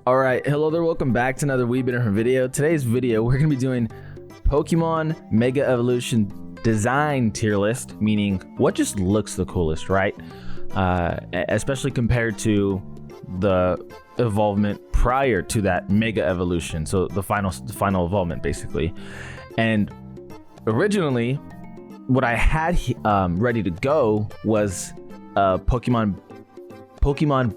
All right, hello there, welcome back to another wee bit of a video. Today's video, we're gonna be doing Pokemon Mega Evolution design tier list, meaning what just looks the coolest, right? Especially compared to the evolvement prior to that Mega Evolution, so the final evolvement basically. And originally, what I had ready to go was Pokemon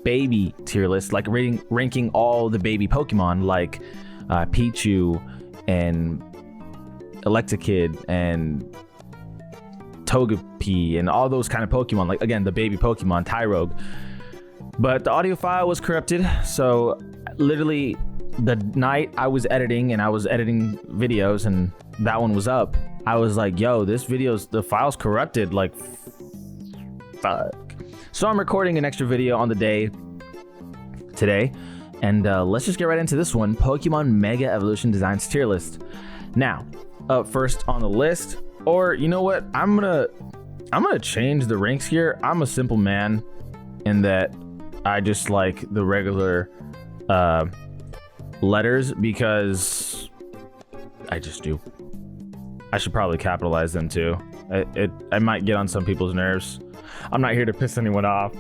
baby tier list, like ranking all the baby Pokemon like Pichu and Electakid and Togepi and all those kind of Pokemon, like again the baby Pokemon, Tyrogue. But the audio file was corrupted, so literally the night I was editing videos and that one was up, I was like, yo, the file's corrupted, like fuck. So I'm recording an extra video on the day today, and let's just get right into this one, Pokemon Mega Evolution Designs tier list. Now, up first on the list, or you know what, I'm gonna change the ranks here. I'm a simple man in that I just like the regular letters because I just do. I should probably capitalize them too. I might get on some people's nerves. I'm not here to piss anyone off.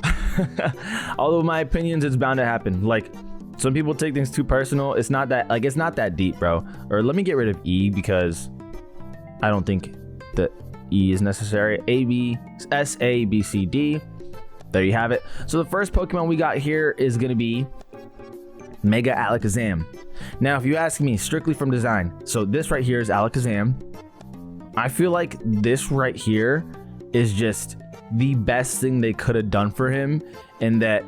Although my opinions, it's bound to happen. Like, some people take things too personal. It's not that deep, bro. Or let me get rid of E because I don't think that E is necessary. A, B, S, A, B, C, D. There you have it. So the first Pokemon we got here is going to be Mega Alakazam. Now, if you ask me strictly from design, so this right here is Alakazam. I feel like this right here is just the best thing they could have done for him, in that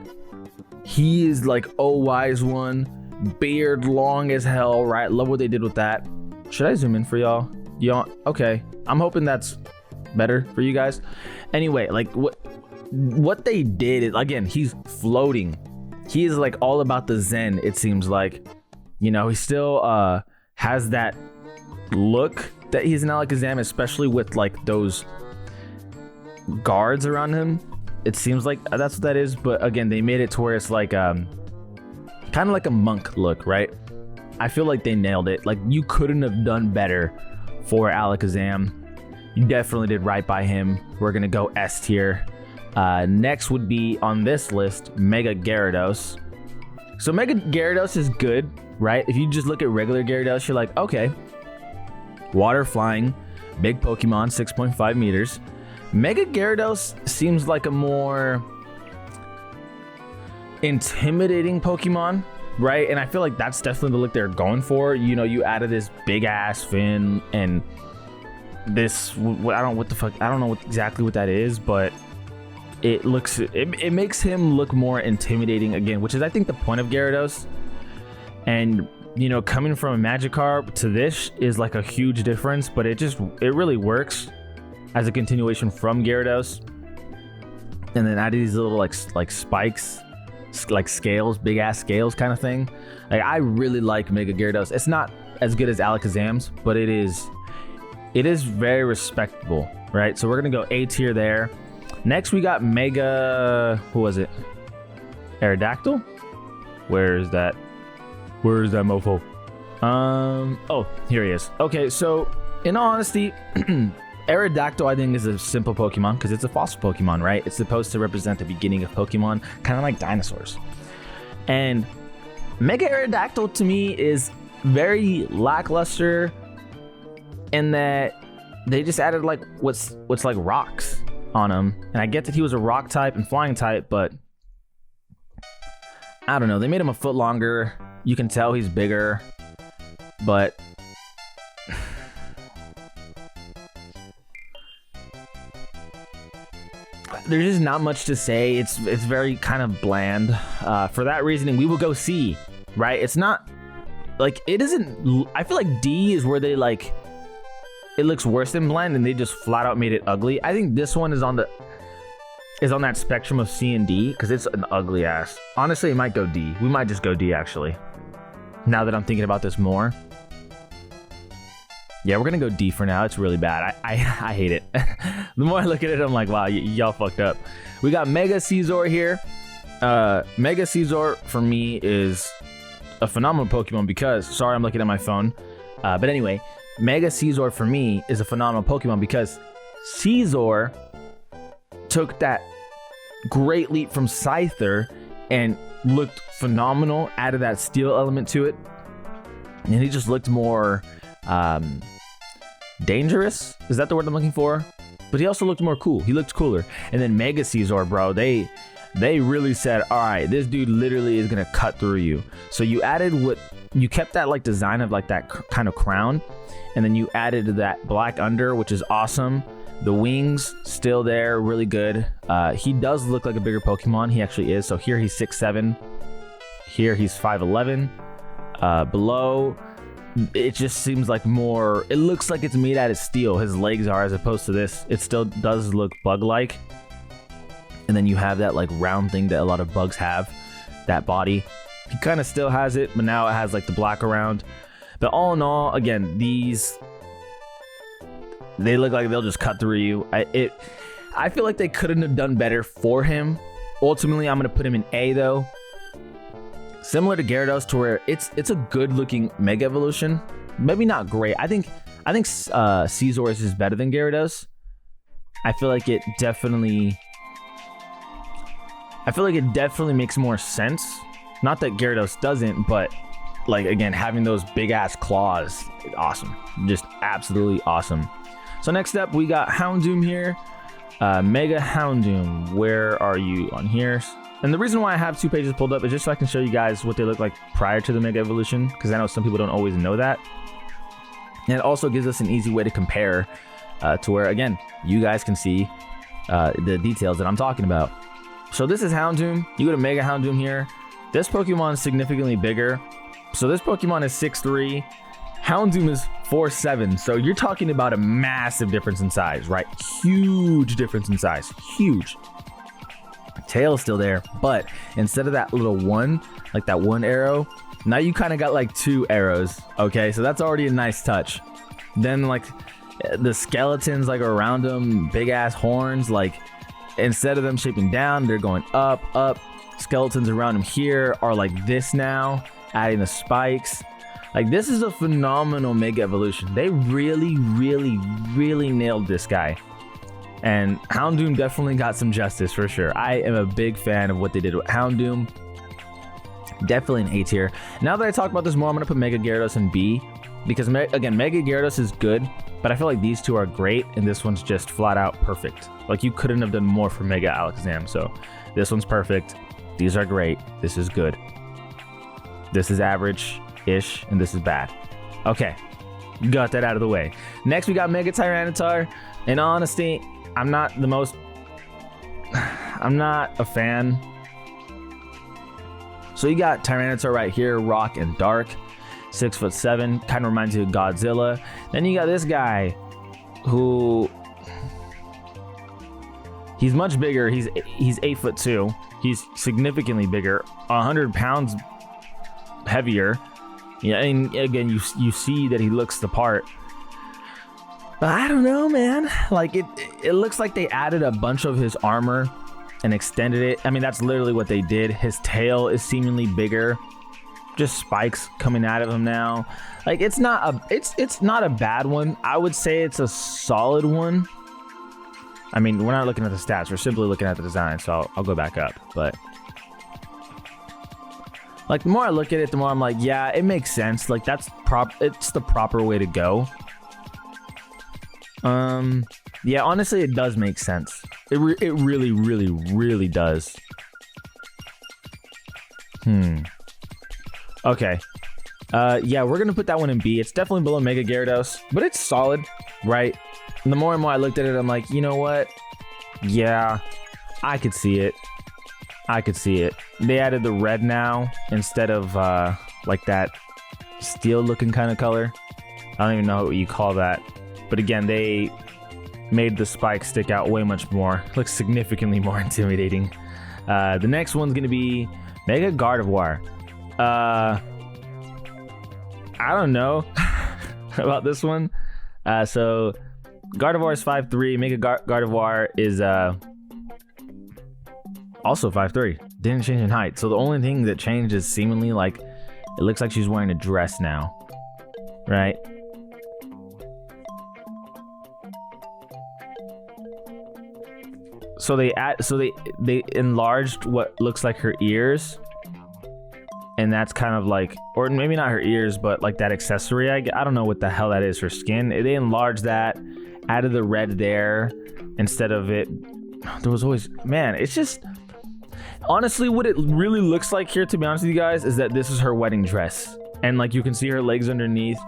he is like, oh, wise one, beard long as hell, right? Love what they did with that. Should I zoom in for y'all? Okay, I'm hoping that's better for you guys. Anyway, like what they did is, again, he's floating. He is like all about the zen, it seems like. You know, he still has that look that he's an Alakazam, especially with like those guards around him. It seems like that's what that is, but again, they made it to where it's like kind of like a monk look, right? I feel like they nailed it. Like, you couldn't have done better for Alakazam. You definitely did right by him. We're gonna go S tier. Next would be on this list, Mega Gyarados. So Mega Gyarados is good, right? If you just look at regular Gyarados, you're like, okay, water flying, big Pokemon, 6.5 meters. Mega Gyarados seems like a more intimidating Pokemon, right? And I feel like that's definitely the look they're going for. You know, you added this big ass fin and this, I don't know exactly what that is, but it makes him look more intimidating again, which is I think the point of Gyarados. And you know, coming from a Magikarp to this is like a huge difference, but it really works as a continuation from Gyarados. And then added these little like spikes, like scales, big ass scales kind of thing. Like, I really like Mega Gyarados. It's not as good as Alakazam's, but it is very respectable, right? So we're gonna go A tier there. Next we got Mega, who was it? Aerodactyl? Where is that mofo? Oh, here he is. Okay, so in all honesty, Aerodactyl I think is a simple Pokemon because it's a fossil Pokemon, right? It's supposed to represent the beginning of Pokemon, kind of like dinosaurs. And Mega Aerodactyl to me is very lackluster in that they just added like what's like rocks on him. And I get that he was a rock type and flying type, but I don't know. They made him a foot longer. You can tell he's bigger, but there's just not much to say. It's very kind of bland. For that reasoning, we will go C, right? It's not like, it isn't, I feel like D is where they like, it looks worse than bland and they just flat out made it ugly. I think this one is on that spectrum of C and D because it's an ugly ass. Honestly, it might go D. We might just go D actually. Now that I'm thinking about this more. Yeah, we're gonna go D for now. It's really bad. I hate it. The more I look at it, I'm like, wow, y'all fucked up. We got Mega Caesar here. Mega Caesar for me is a phenomenal Pokemon because, sorry, I'm looking at my phone. But anyway, Mega Caesar for me is a phenomenal Pokemon because Caesar took that great leap from Scyther and looked phenomenal, added that steel element to it, and he just looked more dangerous. Is that the word I'm looking for? But he also looked more cool. He looked cooler. And then Mega Caesar, bro, they really said, all right, this dude literally is gonna cut through you. So you kept that like design of like that kind of crown, and then you added that black under, which is awesome. The wings still there, really good. He does look like a bigger Pokemon. He actually is. So here he's 6'7". Here he's 5'11". Below, it just seems like more. It looks like it's made out of steel. His legs are, as opposed to this. It still does look bug-like. And then you have that like round thing that a lot of bugs have. That body. He kind of still has it, but now it has like the black around. But all in all, again, they look like they'll just cut through you. I feel like they couldn't have done better for him. Ultimately, I'm gonna put him in A though. Similar to Gyarados, to where it's a good looking Mega Evolution. Maybe not great. I think Caesar's is better than Gyarados. I feel like it definitely makes more sense. Not that Gyarados doesn't, but like again, having those big ass claws, awesome. Just absolutely awesome. So next up, we got Houndoom here. Mega Houndoom, where are you on here? And the reason why I have 2 pages pulled up is just so I can show you guys what they look like prior to the Mega Evolution, because I know some people don't always know that. And it also gives us an easy way to compare to where, again, you guys can see the details that I'm talking about. So this is Houndoom. You go to Mega Houndoom here. This Pokemon is significantly bigger. So this Pokemon is 6'3". Houndoom is 4'7". So you're talking about a massive difference in size, right? Huge difference in size. Huge. Tail is still there, but instead of that little one, like that one arrow, now you kind of got like 2 arrows. Okay, so that's already a nice touch. Then like the skeletons like around them, big ass horns, like instead of them shaping down, they're going up, up. Skeletons around him here are like this now, adding the spikes. Like this is a phenomenal Mega Evolution. They really, really, really nailed this guy. And Houndoom definitely got some justice for sure. I am a big fan of what they did with Houndoom. Definitely an A tier. Now that I talk about this more, I'm going to put Mega Gyarados in B. Because, again, Mega Gyarados is good, but I feel like these two are great, and this one's just flat out perfect. Like, you couldn't have done more for Mega Alakazam. So, this one's perfect. These are great. This is good. This is average-ish, and this is bad. Okay. Got that out of the way. Next, we got Mega Tyranitar. In honesty, I'm not a fan. So you got Tyranitar right here, rock and dark, 6'7", kind of reminds you of Godzilla. Then you got this guy, who he's much bigger. He's 8'2". He's significantly bigger, 100 pounds heavier. Yeah, and again, you see that he looks the part. But I don't know, man. Like it looks like they added a bunch of his armor and extended it. I mean, that's literally what they did. His tail is seemingly bigger. Just spikes coming out of him now. Like it's not a bad one. I would say it's a solid one. I mean, we're not looking at the stats. We're simply looking at the design. So I'll go back up. But like the more I look at it, the more I'm like, yeah, it makes sense. Like it's the proper way to go. Yeah, honestly, it does make sense. It really, really, really does. Okay. Yeah, we're gonna put that one in B. It's definitely below Mega Gyarados, but it's solid, right? And the more and more I looked at it, I'm like, you know what? Yeah, I could see it. I could see it. They added the red now instead of like that steel-looking kind of color. I don't even know what you call that. But again, they made the spikes stick out way much more. Looks significantly more intimidating. The next one's gonna be Mega Gardevoir. I don't know about this one. So Gardevoir is 5'3". Mega Gardevoir is also 5'3". Didn't change in height. So the only thing that changed is seemingly like It looks like she's wearing a dress now, right? So they enlarged what looks like her ears, and that's kind of like, or maybe not her ears, but like that accessory. I don't know what the hell that is. Her skin. They enlarged that, added the red there instead of it. There was always, man. It's just honestly what it really looks like here. To be honest with you guys, is that this is her wedding dress, and like you can see her legs underneath.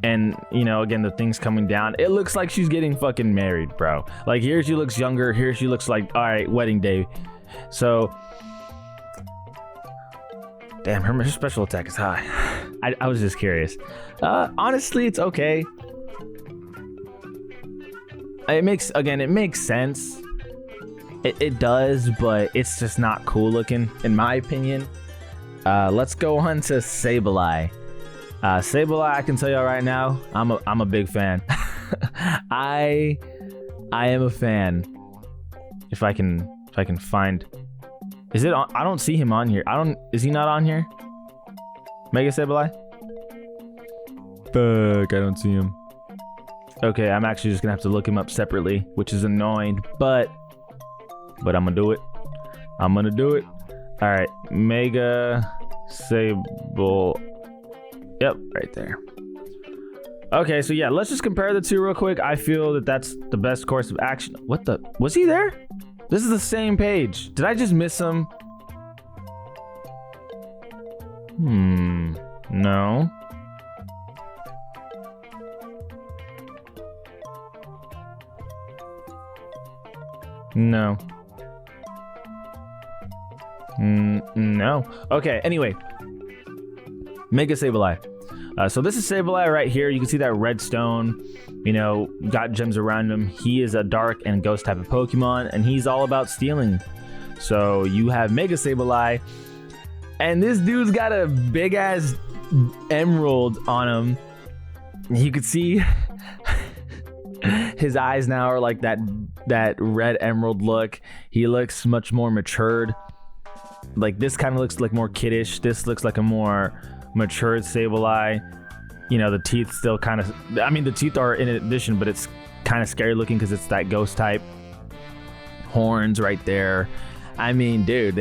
And, you know, again, the thing's coming down. It looks like she's getting fucking married, bro. Like, here she looks younger. Here she looks like, all right, wedding day. So, damn, her special attack is high. I was just curious. Honestly, it's okay. It makes sense. It does, but it's just not cool looking, in my opinion. Let's go on to Sableye. Sableye, I can tell y'all right now, I'm a big fan. I am a fan. If I can find, is it on? I don't see him on here. Is he not on here? Mega Sableye? Fuck, I don't see him. Okay, I'm actually just gonna have to look him up separately, which is annoying, but I'm gonna do it. All right, Mega Sable. Yep, right there. Okay, so yeah, let's just compare the two real quick. I feel that that's the best course of action. What the? Was he there? This is the same page. Did I just miss him? No. No. No. Okay, anyway. Mega Sableye. So this is Sableye right here. You can see that red stone, you know, got gems around him. He is a dark and ghost type of Pokemon, and he's all about stealing. So you have Mega Sableye, and this dude's got a big ass emerald on him. You could see his eyes now are like that red emerald look. He looks much more matured. Like this kind of looks like more kiddish. This looks like a more matured Sableye. You know, the teeth still kind of, I mean, the teeth are in addition, but it's kind of scary looking because it's that ghost type. Horns right there. I mean, dude,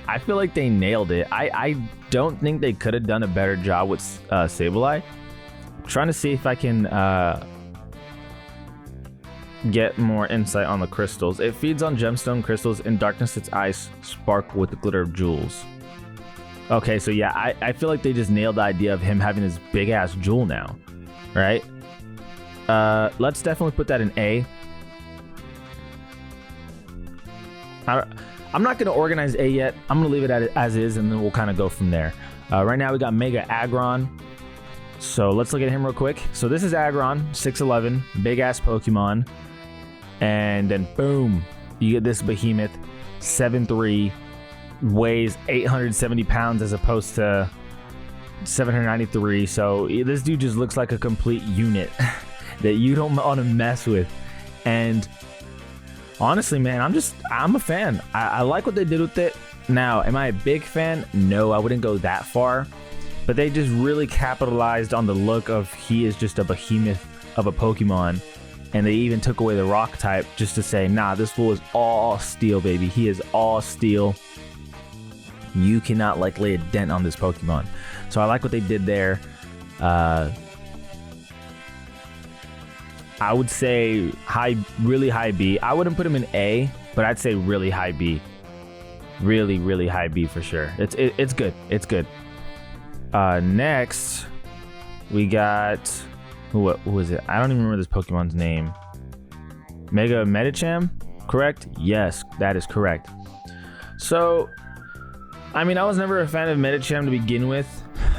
I feel like they nailed it. I don't think they could have done a better job with Sableye. I'm trying to see if I can get more insight on the crystals. It feeds on gemstone crystals. In darkness, its eyes sparkle with the glitter of jewels. Okay, so yeah, I feel like they just nailed the idea of him having this big ass jewel now, right? Let's definitely put that in A. I'm not gonna organize A yet. I'm gonna leave it as is, and then we'll kind of go from there. Right now we got Mega Aggron. So let's look at him real quick. So this is Aggron, 6'11", big ass Pokemon, and then boom, you get this behemoth, 7'3". Weighs 870 pounds as opposed to 793. So this dude just looks like a complete unit that you don't want to mess with. And honestly, man, I'm a fan. I like what they did with it. Now, am I a big fan? No, I wouldn't go that far. But they just really capitalized on the look of he is just a behemoth of a Pokemon. And they even took away the rock type just to say, nah, this fool is all steel, baby. He is all steel. You cannot like lay a dent on this Pokemon. So I like what they did there. I would say really high B. I wouldn't put him in A, but I'd say really high B. Really high B for sure. It's good. It's good. Next we got who was it? I don't even remember this Pokemon's name. Mega Medicham, correct? Yes, that is correct. So I mean, I was never a fan of Medicham to begin with.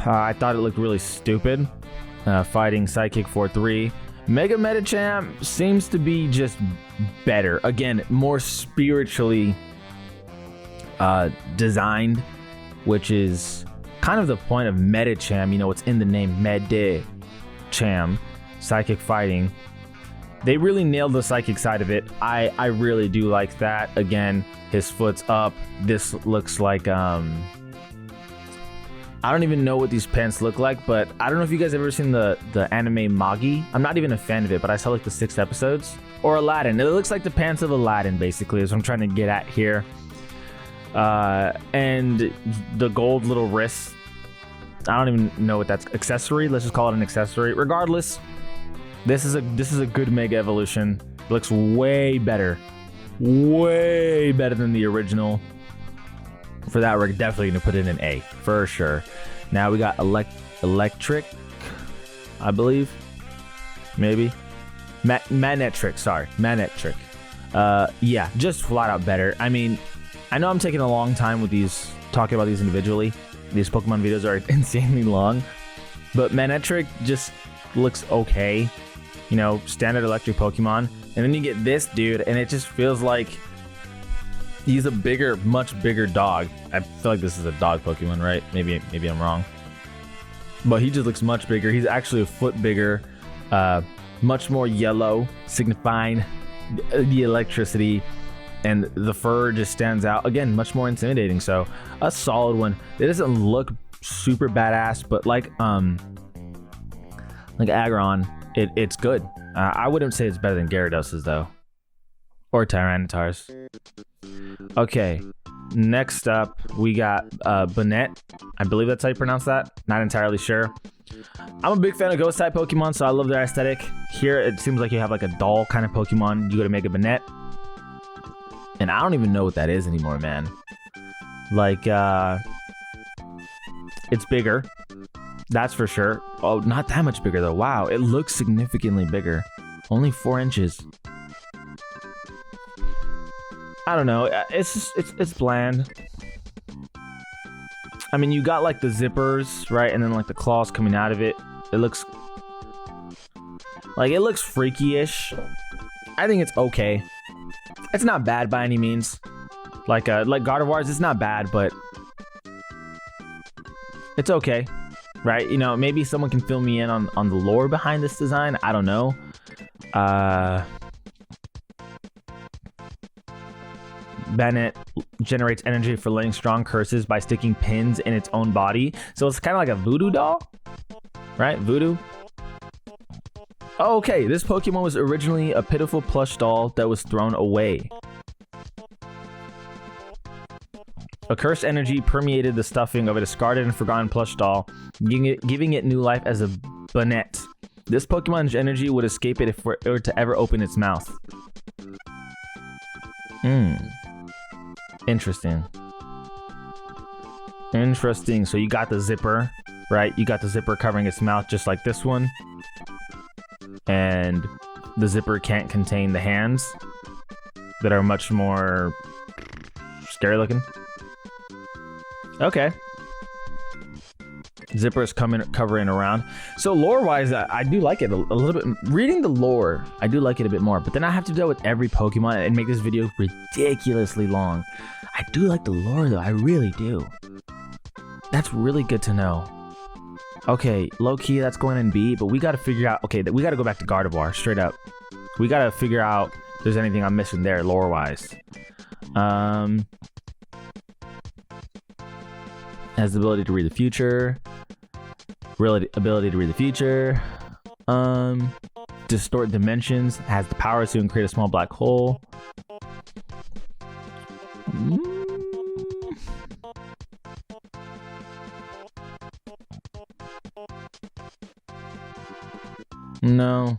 I thought it looked really stupid, fighting Psychic 4-3. Mega Medicham seems to be just better. Again, more spiritually designed, which is kind of the point of Medicham. You know, it's in the name, Medicham, psychic fighting. They really nailed the psychic side of it. I really do like that. Again, his foot's up. This looks like I don't even know what these pants look like, but I don't know if you guys ever seen the anime Magi. I'm not even a fan of it, but I saw like the 6 episodes. Or Aladdin. It looks like the pants of Aladdin, basically, is what I'm trying to get at here. And the gold little wrists. I don't even know what that's accessory. Let's just call it an accessory. Regardless, this is a good Mega Evolution. It looks way better than the original. For that, we're definitely gonna put it in A for sure. Now we got electric, I believe, maybe Manectric. Sorry, Manectric. Yeah, just flat out better. I mean, I know I'm taking a long time with these, talking about these individually. These Pokemon videos are insanely long, but Manectric just looks okay. You know, standard electric Pokemon. And then you get this dude, and it just feels like he's a bigger, much bigger dog. I feel like this is a dog Pokemon, right? Maybe I'm wrong. But he just looks much bigger. He's actually a foot bigger, much more yellow, signifying the electricity. And the fur just stands out. Again, much more intimidating. So a solid one. It doesn't look super badass, but like Aggron, it's good. I wouldn't say it's better than Gyarados's though, or Tyranitar's. Okay, next up we got Bonnet. I believe that's how you pronounce that. Not entirely sure. I'm a big fan of ghost type Pokemon, so I love their aesthetic. Here it seems like you have like a doll kind of Pokemon. You go to Mega Bonnet. And I don't even know what that is anymore, man. Like, it's bigger. That's for sure. Oh, not that much bigger, though. Wow, it looks significantly bigger. Only 4 inches. I don't know. It's just, it's bland. I mean, you got, like, the zippers, right? And then, like, the claws coming out of it. It looks freaky-ish. I think it's okay. It's not bad by any means. Like Gardevoir's, it's not bad, but it's okay, right? You know, maybe someone can fill me in on the lore behind this design. I don't know. Bennett generates energy for laying strong curses by sticking pins in its own body. So it's kind of like a voodoo doll, right? Voodoo. Oh, okay, this Pokemon was originally a pitiful plush doll that was thrown away. A cursed energy permeated the stuffing of a discarded and forgotten plush doll, giving it new life as a Bonnet. This Pokemon's energy would escape it if it were to ever open its mouth. Interesting. Interesting. So you got the zipper, right? You got the zipper covering its mouth just like this one. And the zipper can't contain the hands that are much more scary looking. Okay. Zippers covering around. So lore wise, I do like it a little bit. Reading the lore, I do like it a bit more, but then I have to deal with every Pokemon and make this video ridiculously long. I do like the lore though, I really do. That's really good to know. Okay, low key, that's going in B, but we got to figure out. Okay, we got to go back to Gardevoir straight up. We got to figure out if there's anything I'm missing there, lore wise. Has the ability to read the future. Ability to read the future. Distort dimensions. Has the power to create a small black hole. No.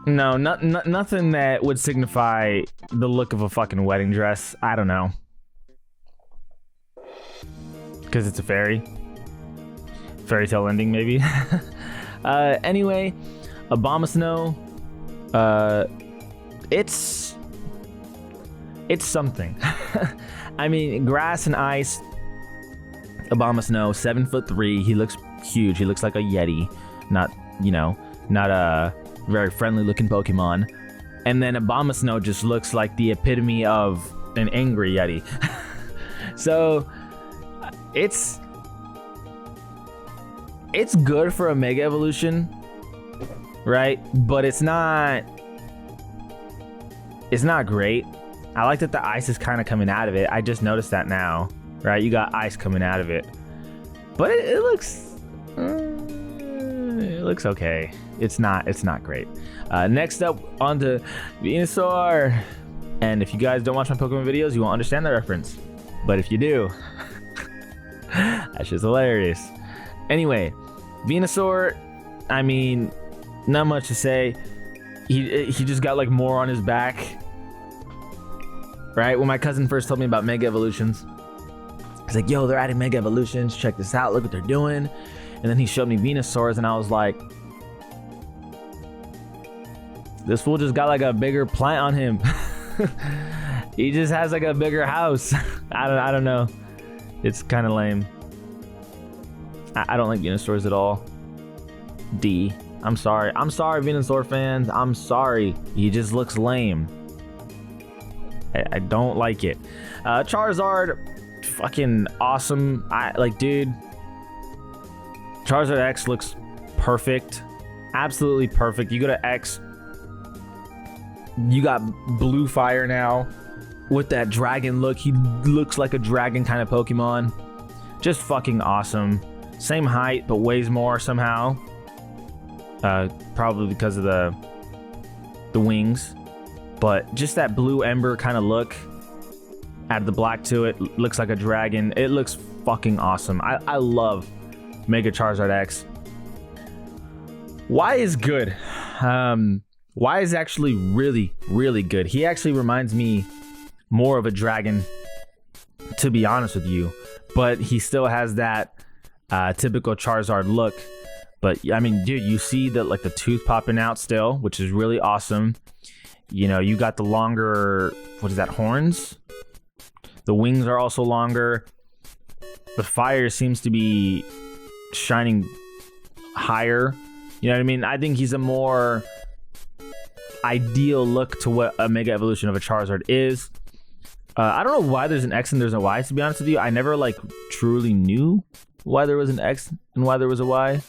No, nothing that would signify the look of a fucking wedding dress. I don't know. Because it's a fairy. Fairy tale ending, maybe. Anyway, Abomasnow. It's something. I mean, grass and ice. Abomasnow, 7'3". He looks huge. He looks like a Yeti. Not a very friendly looking Pokemon. And then Abomasnow just looks like the epitome of an angry Yeti. So it's good for a Mega Evolution, right? But it's not great. I like that the ice is kind of coming out of it. I just noticed that now. right? You got ice coming out of it, but it looks okay. It's not great. Next up, on to Venusaur. And if you guys don't watch my Pokemon videos, you won't understand that reference. But if you do, that's just hilarious. Anyway, Venusaur, I mean, not much to say. He just got like more on his back. Right? When my cousin first told me about Mega Evolutions, he's like, yo, they're adding Mega Evolutions. Check this out. Look what they're doing. And then he showed me Venusaurs, and I was like, this fool just got like a bigger plant on him. He just has like a bigger house. I don't know. It's kind of lame. I don't like Venusaurs at all. D. I'm sorry. I'm sorry, Venusaur fans. I'm sorry. He just looks lame. I don't like it. Charizard, fucking awesome. Dude. Charizard X looks perfect. Absolutely perfect. You go to X. You got blue fire now with that dragon look. He looks like a dragon kind of Pokemon. Just fucking awesome. Same height, but weighs more somehow. Probably because of the wings. But just that blue ember kind of look. Add the black to it. Looks like a dragon. It looks fucking awesome. I love Mega Charizard X. Y is good. Y is actually really, really good. He actually reminds me more of a dragon, to be honest with you. But he still has that typical Charizard look. But I mean, dude, you see the tooth popping out still, which is really awesome. You know, you got the longer, what is that, horns? The wings are also longer. The fire seems to be shining higher. You know what I mean? I think he's a more ideal look to what a Mega Evolution of a Charizard is. I don't know why there's an X and there's a Y, to be honest with you. I never truly knew why there was an X and why there was a Y.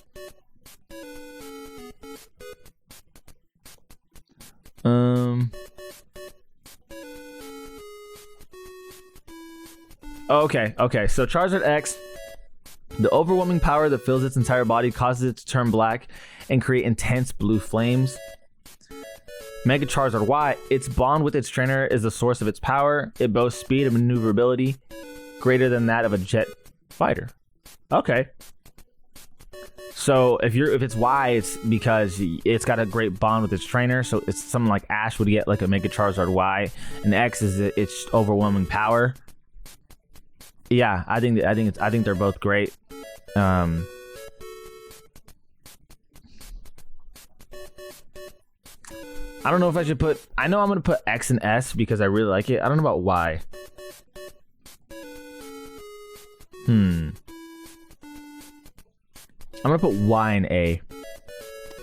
Okay, so Charizard X, the overwhelming power that fills its entire body causes it to turn black and create intense blue flames. Mega Charizard Y, its bond with its trainer is the source of its power. It boasts speed and maneuverability greater than that of a jet fighter. Okay. So if it's Y, it's because it's got a great bond with its trainer. So it's something like Ash would get like a Mega Charizard Y, and X is its overwhelming power. Yeah, I think they're both great. I don't know if I should put. I know I'm gonna put X and S because I really like it. I don't know about Y. I'm gonna put Y and A.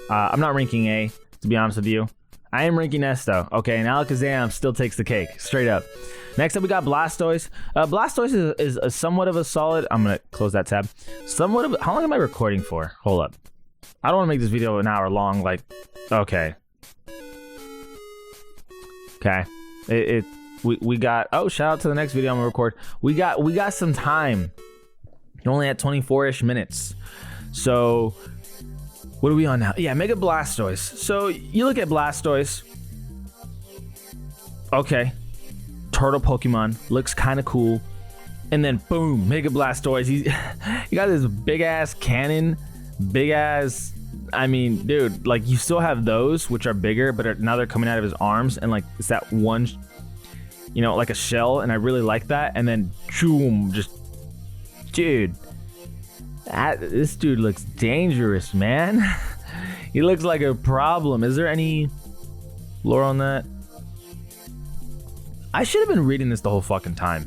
I'm not ranking A, to be honest with you. I am ranking S though. Okay, and Alakazam still takes the cake, straight up. Next up, we got Blastoise. Blastoise is a somewhat of a solid. I'm gonna close that tab. Somewhat of. How long am I recording for? Hold up. I don't want to make this video an hour long. Okay. Okay. We got. Oh, shout out to the next video I'm gonna record. We got some time. You're only at 24-ish minutes. So, what are we on now? Yeah, Mega Blastoise. So you look at Blastoise. Okay. Turtle Pokemon, looks kind of cool, and then boom, Mega Blastoise. He got this big ass cannon, big ass. I mean, dude, you still have those which are bigger, but now they're coming out of his arms, and it's that one, like a shell, and I really like that. And then boom, just dude, this dude looks dangerous, man. He looks like a problem. Is there any lore on that? I should have been reading this the whole fucking time.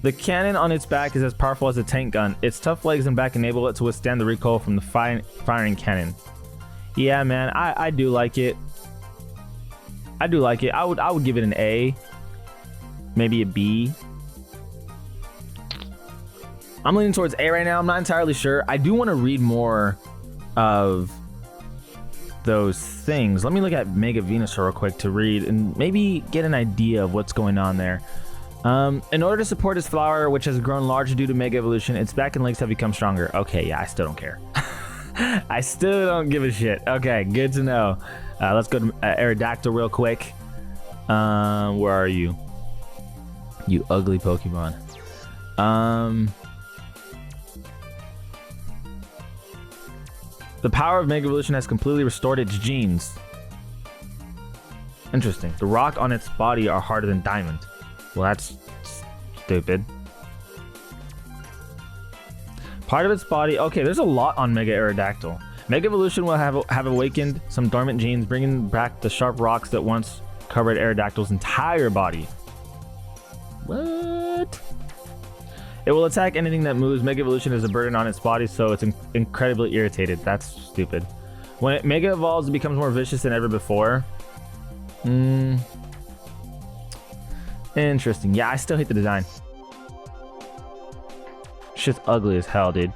The cannon on its back is as powerful as a tank gun. Its tough legs and back enable it to withstand the recoil from the firing cannon. Yeah, man, I do like it. I do like it. I would give it an A, maybe a B. I'm leaning towards A right now. I'm not entirely sure. I do want to read more of those things. Let me look at Mega Venusaur real quick to read and maybe get an idea of what's going on there. In order to support its flower, which has grown larger due to Mega Evolution, its back and legs have become stronger. Okay, yeah, I still don't care. I still don't give a shit. Okay, good to know. Let's go to Aerodactyl real quick. Where are you? You ugly Pokemon. The power of Mega Evolution has completely restored its genes. Interesting. The rock on its body are harder than diamond. Well, that's stupid. Part of its body. Okay, there's a lot on Mega Aerodactyl. Mega Evolution will have awakened some dormant genes, bringing back the sharp rocks that once covered Aerodactyl's entire body. What? It will attack anything that moves. Mega Evolution is a burden on its body, so it's incredibly irritated. That's stupid. When it Mega Evolves, it becomes more vicious than ever before. Interesting. Yeah, I still hate the design. Shit's ugly as hell, dude.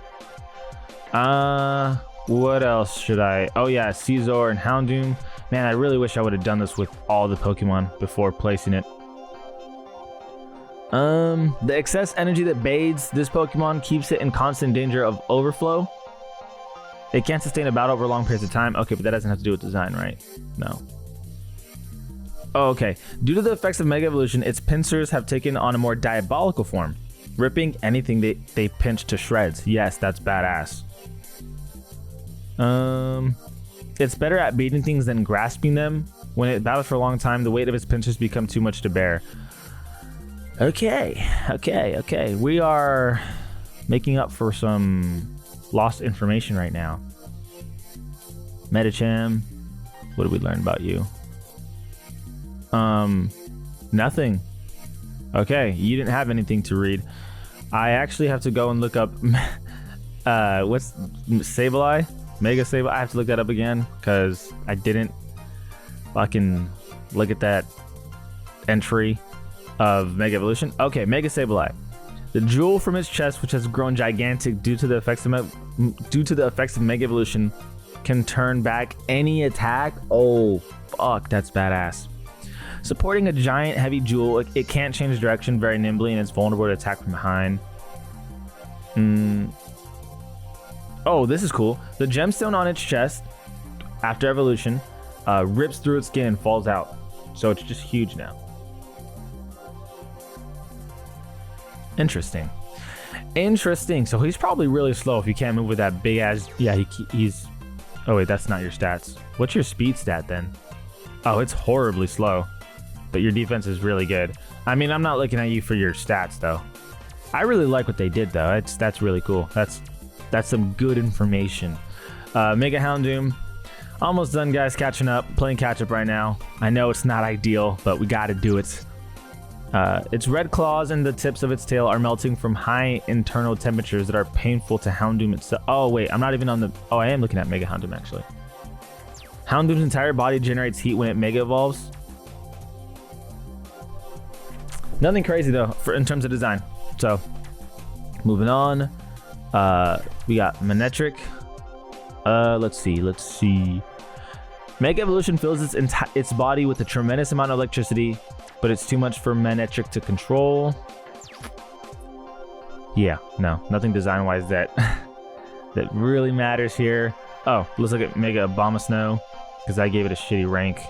What else should I... Oh yeah, Scizor and Houndoom. Man, I really wish I would have done this with all the Pokemon before placing it. The excess energy that bathes this Pokemon keeps it in constant danger of overflow. It can't sustain a battle over long periods of time. Okay, but that doesn't have to do with design, right? No. Oh, okay. Due to the effects of Mega Evolution, its pincers have taken on a more diabolical form, ripping anything they pinch to shreds. Yes, that's badass. It's better at beating things than grasping them. When it battles for a long time, the weight of its pincers become too much to bear. Okay. We are making up for some lost information right now. Medicham, what did we learn about you? Nothing. Okay, you didn't have anything to read. I actually have to go and look up what's Sableye? Mega Sableye. I have to look that up again because I didn't fucking look at that entry of Mega Evolution. Okay, Mega Sableye. The jewel from its chest, which has grown gigantic due to the effects of Mega Evolution, can turn back any attack. Oh, fuck, that's badass. Supporting a giant heavy jewel, it can't change direction very nimbly, and it's vulnerable to attack from behind. Oh, this is cool. The gemstone on its chest, after evolution, rips through its skin and falls out. So it's just huge now. Interesting. So he's probably really slow if you can't move with that big ass. Yeah, he's... Oh wait, that's not your stats. What's your speed stat then? Oh, it's horribly slow. But your defense is really good. I mean, I'm not looking at you for your stats though. I really like what they did though. That's really cool. That's some good information. Mega Houndoom. Almost done, guys. Catching up. Playing catch up right now. I know it's not ideal, but we gotta do it. Its red claws and the tips of its tail are melting from high internal temperatures that are painful to Houndoom itself. Oh wait, I'm not even on the... Oh, I am looking at Mega Houndoom actually. Houndoom's entire body generates heat when it Mega Evolves. Nothing crazy though in terms of design. So, moving on. We got Manectric. Let's see. Mega Evolution fills its body with a tremendous amount of electricity, but it's too much for Manectric to control. Yeah, no, nothing design-wise that really matters here. Oh, let's look at Mega Abomasnow, because I gave it a shitty rank.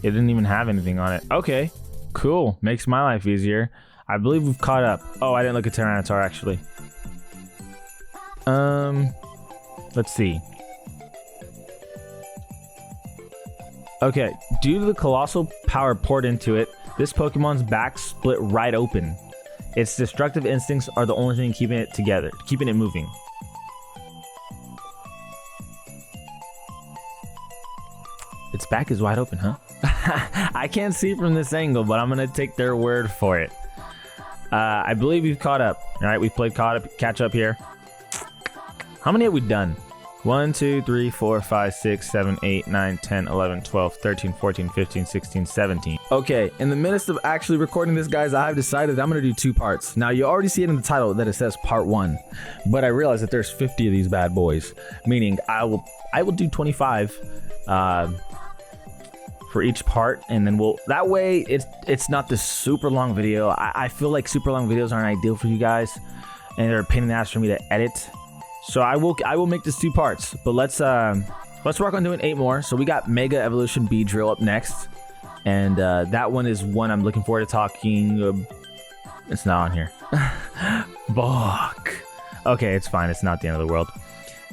It didn't even have anything on it. Okay, cool. Makes my life easier. I believe we've caught up. Oh, I didn't look at Tyranitar actually. Let's see. Okay, due to the colossal power poured into it, this Pokemon's back split right open. Its destructive instincts are the only thing keeping it together, keeping it moving. Its back is wide open, huh? I can't see from this angle, but I'm gonna take their word for it. I believe we've caught up. All right, we've played catch up here. How many have we done? 1, 2, 3, 4, 5, 6, 7, 8, 9, 10, 11, 12, 13, 14, 15, 16, 17. Okay, in the midst of actually recording this, guys, I've decided I'm gonna do 2 parts. Now, you already see it in the title that it says part 1, but I realize that there's 50 of these bad boys, meaning I will do 25. for each part, and then that way it's not this super long video. I feel like super long videos aren't ideal for you guys, and they're a pain in the ass for me to edit. So I will make this 2 parts, but let's work on doing 8 more. So we got Mega Evolution Beedrill up next, and that one is one I'm looking forward to talking. It's not on here. Fuck. Okay, it's fine. It's not the end of the world.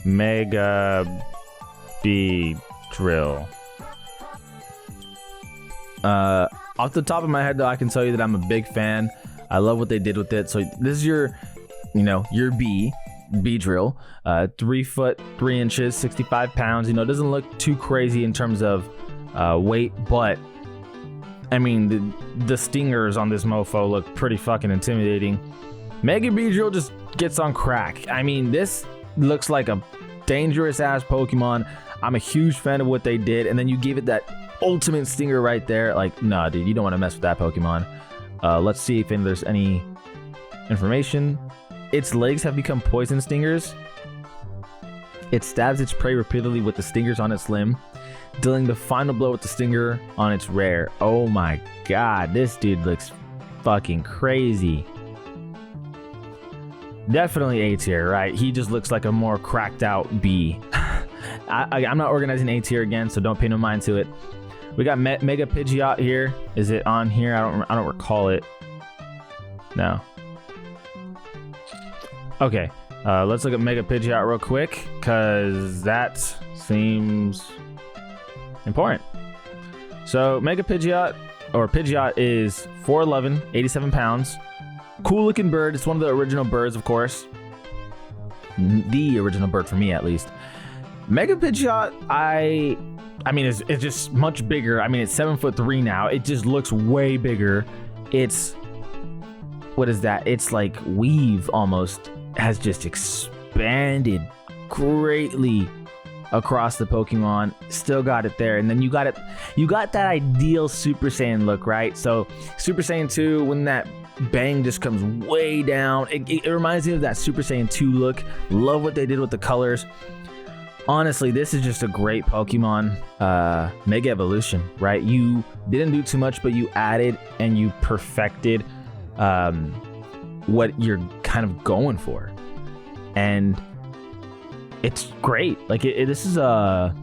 Mega Beedrill. Off the top of my head, though, I can tell you that I'm a big fan. I love what they did with it. So this is your Beedrill, 3 foot 3 inches, 65 pounds. It doesn't look too crazy in terms of weight, but I mean the stingers on this mofo look pretty fucking intimidating. Mega Beedrill just gets on crack. I mean, this looks like a dangerous ass Pokemon. I'm a huge fan of what they did, and then you gave it that ultimate stinger right there. Like, nah, dude, you don't want to mess with that Pokemon. Let's see if there's any information. Its legs have become poison stingers. It stabs its prey repeatedly with the stingers on its limb, dealing the final blow with the stinger on its rear. Oh my god, this dude looks fucking crazy. Definitely A tier, right? He just looks like a more cracked out B. I'm not organizing A tier again, so don't pay no mind to it. We got Mega Pidgeot here. Is it on here? I don't recall it. No. Okay, let's look at Mega Pidgeot real quick, because that seems important. So Mega Pidgeot, or Pidgeot, is 4'11", 87 pounds. Cool looking bird. It's one of the original birds, of course. The original bird for me, at least. Mega Pidgeot, I mean, it's just much bigger. I mean, it's 7'3" now. It just looks way bigger. It's, what is that? It's like weave almost has just expanded greatly across the Pokemon. Still got it there, and then you got that ideal Super Saiyan look, right? So Super Saiyan 2, when that bang just comes way down, it reminds me of that Super Saiyan 2 look. Love what they did with the colors. Honestly, this is just a great Pokemon. Mega Evolution, right? You didn't do too much, but you added and you perfected what you're kind of going for, and it's great. Like this is a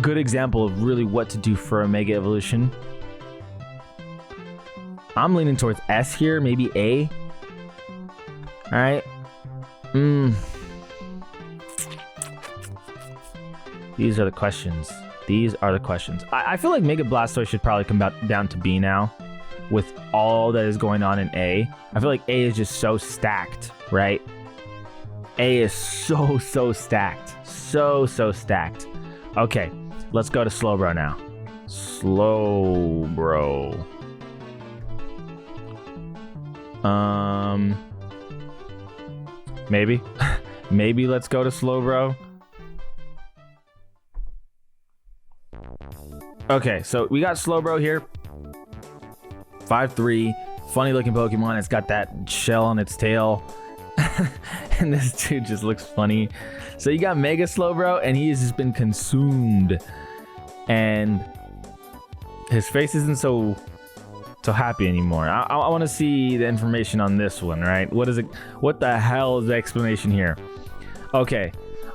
good example of really what to do for a Mega Evolution. I'm leaning towards S here, maybe A. All right. These are the questions. I feel like Mega Blastoise should probably come down to B now, with all that is going on in A. I feel like A is just so stacked, right? A is so stacked. So stacked. Okay, let's go to Slowbro now. Slowbro. Maybe. Maybe let's go to Slowbro. Okay, so we got Slowbro here. 5'3", funny looking Pokemon. It's got that shell on its tail. And this dude just looks funny. So you got Mega Slowbro, and he has just been consumed. And his face isn't so happy anymore. I want to see the information on this one, right? What is it? What the hell is the explanation here? Okay.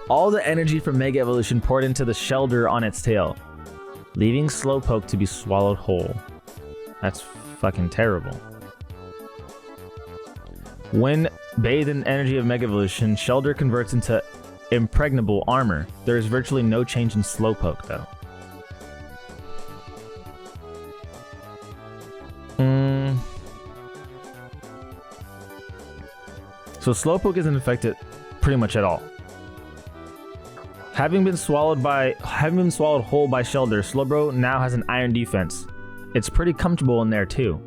All the energy from Mega Evolution poured into the shelter on its tail, leaving Slowpoke to be swallowed whole. That's fucking terrible. When bathed in energy of Mega Evolution, Shellder converts into impregnable armor. There is virtually no change in Slowpoke, though. So Slowpoke isn't affected pretty much at all. Having been swallowed whole by Shellder, Slowbro now has an iron defense. It's pretty comfortable in there too.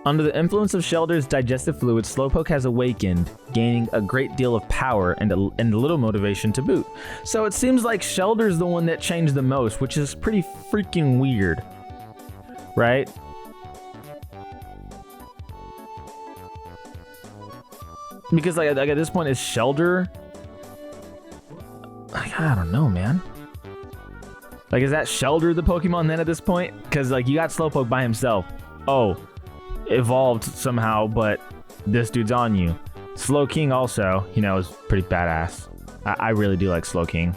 Under the influence of Shelder's digestive fluid, Slowpoke has awakened, gaining a great deal of power and a little motivation to boot. So it seems like Shelder's the one that changed the most, which is pretty freaking weird, right? Because like at this point, is Shelder I don't know, man. Like, is that Shelter the Pokemon then at this point? Because, like, you got Slowpoke by himself. Oh, evolved somehow, but this dude's on you. Slowking also, you know, is pretty badass. I really do like Slowking.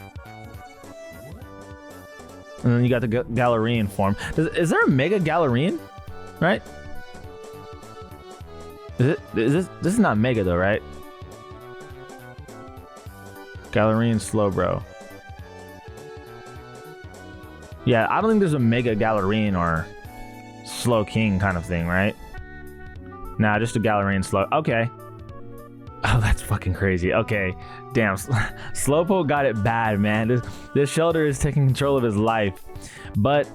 And then you got the Galarian form. Is there a Mega Galarian? Right? Is this is not Mega though, right? Galarian Slowbro. Yeah, I don't think there's a Mega Galarian or Slowking kind of thing, right? Nah, just a Galarian Slow. Okay. Oh, that's fucking crazy. Okay. Damn. Slowpoke got it bad, man. This Shelter is taking control of his life. But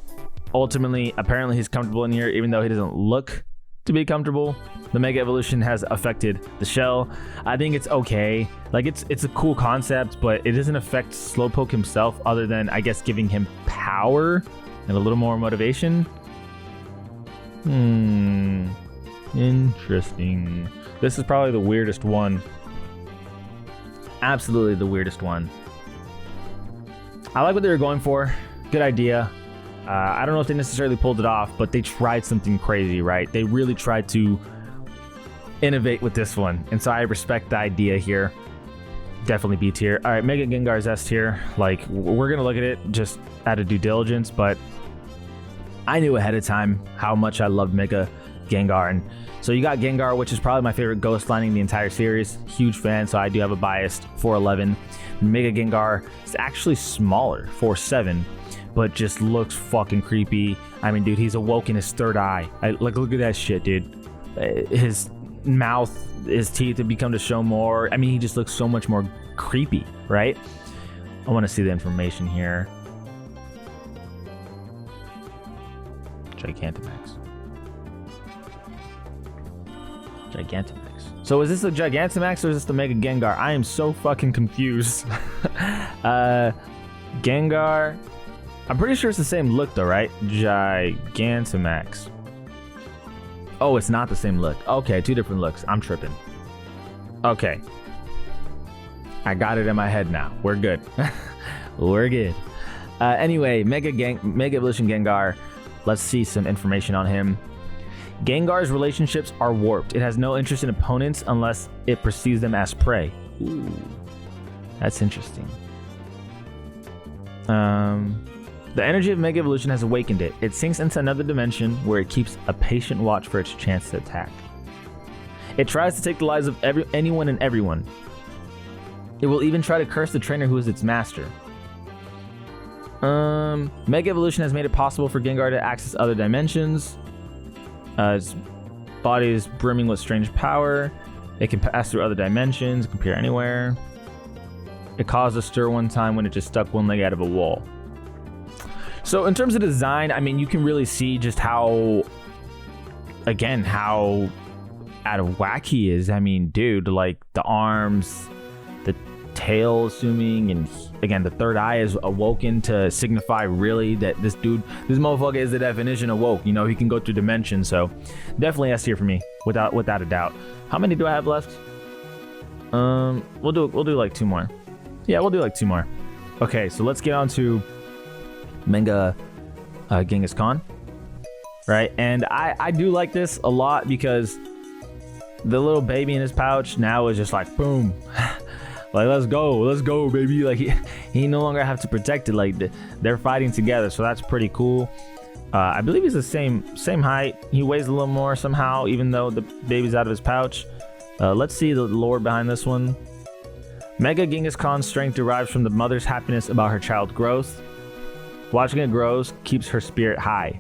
ultimately, apparently he's comfortable in here, even though he doesn't look to be comfortable. The Mega Evolution has affected the shell. I think it's okay. Like, it's a cool concept, but it doesn't affect Slowpoke himself other than, I guess, giving him power and a little more motivation. Interesting. This is probably the weirdest one. Absolutely the weirdest one. I like what they were going for. Good idea. I don't know if they necessarily pulled it off, but they tried something crazy, right? They really tried to innovate with this one. And so I respect the idea here. Definitely B tier. All right, Mega Gengar's S tier. Like, we're going to look at it just out of due diligence, but I knew ahead of time how much I loved Mega Gengar. And so you got Gengar, which is probably my favorite ghost line in the entire series. Huge fan, so I do have a biased 411. Mega Gengar is actually smaller, 4'7", but just looks fucking creepy. I mean, dude, he's awoken his third eye. Like, look at that shit, dude. His mouth, his teeth have become to show more. I mean, he just looks so much more creepy, right? I want to see the information here. Gigantamax. Gigantamax. So is this the Gigantamax or is this the Mega Gengar? I am so fucking confused. Gengar. I'm pretty sure it's the same look though, right? Gigantamax. Oh, it's not the same look. Okay, two different looks. I'm tripping. Okay. I got it in my head now. We're good. We're good. Anyway, Mega Evolution Gengar. Let's see some information on him. Gengar's relationships are warped. It has no interest in opponents unless it perceives them as prey. Ooh, that's interesting. The energy of Mega Evolution has awakened it. It sinks into another dimension where it keeps a patient watch for its chance to attack. It tries to take the lives of anyone and everyone. It will even try to curse the trainer who is its master. Mega Evolution has made it possible for Gengar to access other dimensions. Its body is brimming with strange power. It can pass through other dimensions, it can appear anywhere. It caused a stir one time when it just stuck one leg out of a wall. So in terms of design, I mean, you can really see just how, again, how out of whack he is. I mean, dude, like the arms, the tail assuming, and again, the third eye is awoken to signify really that this motherfucker is the definition of woke. You know, he can go through dimensions. So definitely S tier for me, without a doubt. How many do I have left? We'll do like two more. Yeah, we'll do like two more. Okay, so let's get on to Mega Genghis Khan, right? And I do like this a lot because the little baby in his pouch now is just like boom, like let's go baby. Like he no longer have to protect it. Like they're fighting together, so that's pretty cool. I believe he's the same height. He weighs a little more somehow, even though the baby's out of his pouch. Let's see the lore behind this one. Mega Genghis Khan's strength derives from the mother's happiness about her child's growth. Watching it grows keeps her spirit high.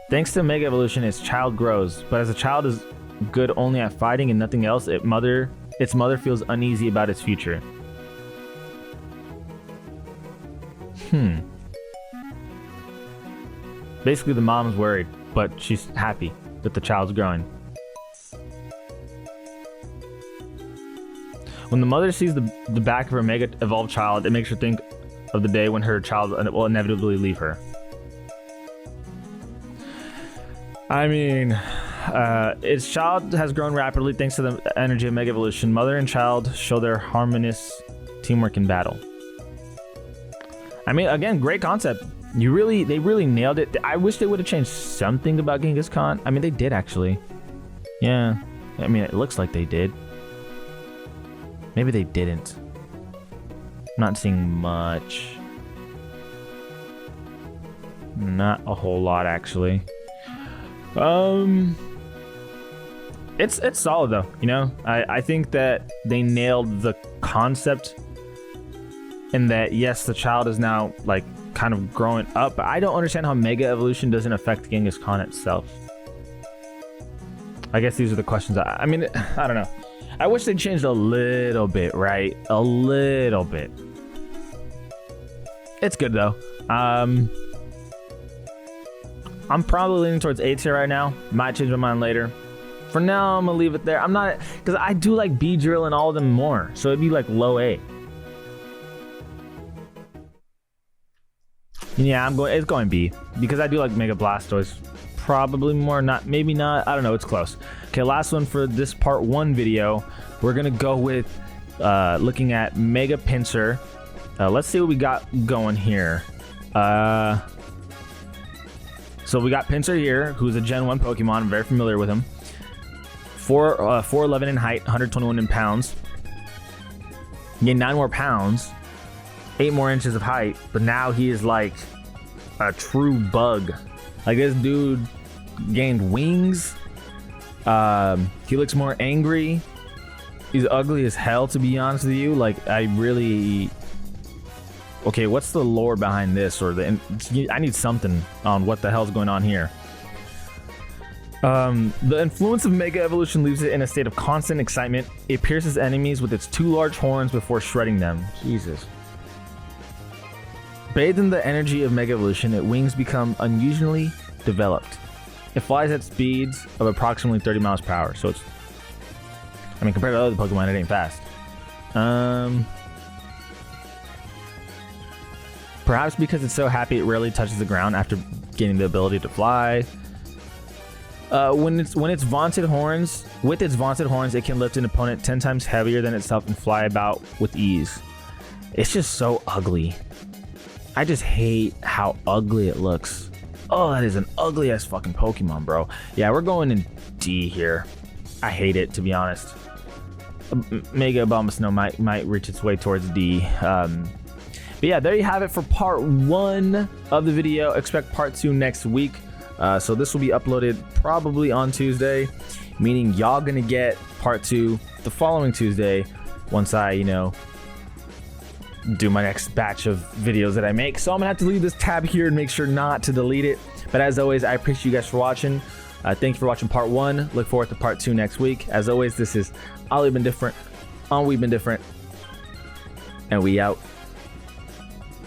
Thanks to Mega Evolution, its child grows, but as a child is good only at fighting and nothing else, its mother feels uneasy about its future. Basically, the mom's worried, but she's happy that the child's growing. When the mother sees the back of her mega evolved child, it makes her think of the day when her child will inevitably leave her. I mean, its child has grown rapidly thanks to the energy of Mega Evolution. Mother and child show their harmonious teamwork in battle. I mean, again, great concept. They really nailed it. I wish they would have changed something about Genghis Khan. I mean, they did actually. Yeah. I mean, it looks like they did. Maybe they didn't. I'm not seeing much. Not a whole lot, actually. It's solid though, you know. I think that they nailed the concept, and that yes, the child is now like kind of growing up. But I don't understand how Mega Evolution doesn't affect Genghis Khan itself. I guess these are the questions. I mean, I don't know. I wish they changed a little bit, right? A little bit. It's good though. I'm probably leaning towards A tier right now. Might change my mind later. For now, I'm gonna leave it there. I'm not, because I do like B drill and all of them more, so it'd be like low A. Yeah, it's going B because I do like Mega Blastoise probably more. Maybe not. I don't know. It's close. Okay, last one for this part 1 video. We're gonna go with looking at Mega Pinsir. Let's see what we got going here. So we got Pinsir here, who's a Gen 1 Pokemon. I'm very familiar with him. 4'11" in height, 121 in pounds. Gained 9 more pounds, 8 more inches of height, but now he is like a true bug. Like, this dude gained wings. He looks more angry. He's ugly as hell, to be honest with you. Like, I really... Okay, what's the lore behind this? Or I need something on what the hell's going on here. The influence of Mega Evolution leaves it in a state of constant excitement. It pierces enemies with its 2 large horns before shredding them. Jesus. Bathed in the energy of Mega Evolution, its wings become unusually developed. It flies at speeds of approximately 30 miles per hour. So it's... I mean, compared to other Pokemon, it ain't fast. Perhaps because it's so happy it rarely touches the ground after gaining the ability to fly. With its vaunted horns, it can lift an opponent 10 times heavier than itself and fly about with ease. It's just so ugly. I just hate how ugly it looks. Oh, that is an ugly ass fucking Pokemon, bro. Yeah, we're going in D here. I hate it, to be honest. Mega Abomasnow might reach its way towards D. But yeah, there you have it for part 1 of the video. Expect part 2 next week. So this will be uploaded probably on Tuesday, meaning y'all gonna get part 2 the following Tuesday once I, you know, do my next batch of videos that I make. So I'm gonna have to leave this tab here and make sure not to delete it. But as always, I appreciate you guys for watching. Thank you for watching part 1. Look forward to part 2 next week. As always, this is Ollie Been Different on We've Been Different, and we out.